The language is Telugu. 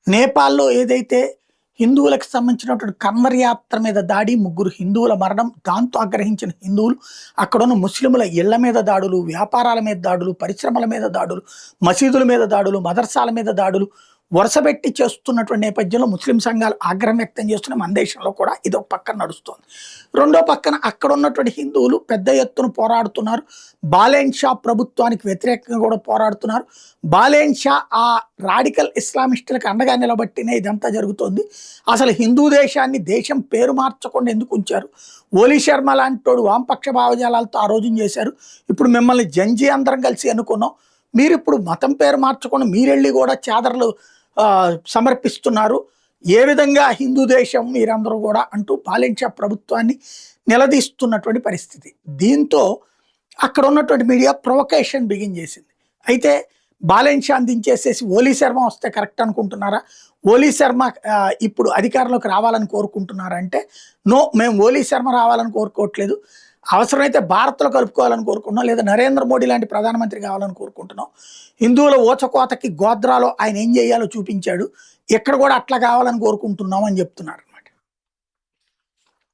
నేపాల్‌లో ఏదైతే హిందువులకు సంబంధించినటువంటి కన్వర్ యాత్ర మీద దాడి, ముగ్గురు హిందువుల మరణం, దాంతో ఆగ్రహించిన హిందువులు అక్కడున్న ముస్లిముల ఇళ్ల మీద దాడులు, వ్యాపారాల మీద దాడులు, పరిశ్రమల మీద దాడులు, మసీదుల మీద దాడులు, మదర్సాల మీద దాడులు వరుసబెట్టి చేస్తున్నటువంటి నేపథ్యంలో ముస్లిం సంఘాలు ఆగ్రహం వ్యక్తం చేస్తున్న మన దేశంలో కూడా ఇదొక పక్కన నడుస్తోంది. రెండో పక్కన అక్కడ ఉన్నటువంటి హిందువులు పెద్ద ఎత్తున పోరాడుతున్నారు. బాలేన్ షా ప్రభుత్వానికి వ్యతిరేకంగా కూడా పోరాడుతున్నారు. బాలేన్ షా ఆ రాడికల్ ఇస్లామిస్టులకు అండగా నిలబట్టినే ఇదంతా జరుగుతోంది. అసలు హిందూ దేశాన్ని దేశం పేరు మార్చకుండా ఎందుకు ఉంచారు? ఓలీ శర్మ లాంటోడు వామపక్ష భావజాలాలతో ఆ రోజున చేశారు. ఇప్పుడు మిమ్మల్ని జంజీ అందరం కలిసి అనుకున్నాం. మీరు ఇప్పుడు మతం పేరు మార్చకుండా మీరెళ్ళి కూడా చాదర్లు సమర్పిస్తున్నారు. ఏ విధంగా హిందూ దేశం మీరందరూ కూడా అంటూ బాలేన్ షా ప్రభుత్వాన్ని నిలదీస్తున్నటువంటి పరిస్థితి. దీంతో అక్కడ ఉన్నటువంటి మీడియా ప్రొవకేషన్ బిగిన్ చేసింది. అయితే బాలేన్ షాని దించేసేసి ఓలీ శర్మ వస్తే కరెక్ట్ అనుకుంటున్నారా? ఓలీ శర్మ ఇప్పుడు అధికారంలోకి రావాలని కోరుకుంటున్నారా అంటే, నో, మేము ఓలీ శర్మ రావాలని కోరుకోవట్లేదు. అవసరమైతే భారత్లో కలుపుకోవాలని కోరుకుంటున్నాం, లేదా నరేంద్ర మోడీ లాంటి ప్రధానమంత్రి కావాలని కోరుకుంటున్నాం. హిందువుల ఓచకోతకి గోద్రాలో ఆయన ఏం చేయాలో చూపించాడు. ఇక్కడ కూడా అట్లా కావాలని కోరుకుంటున్నాం అని చెప్తున్నారు.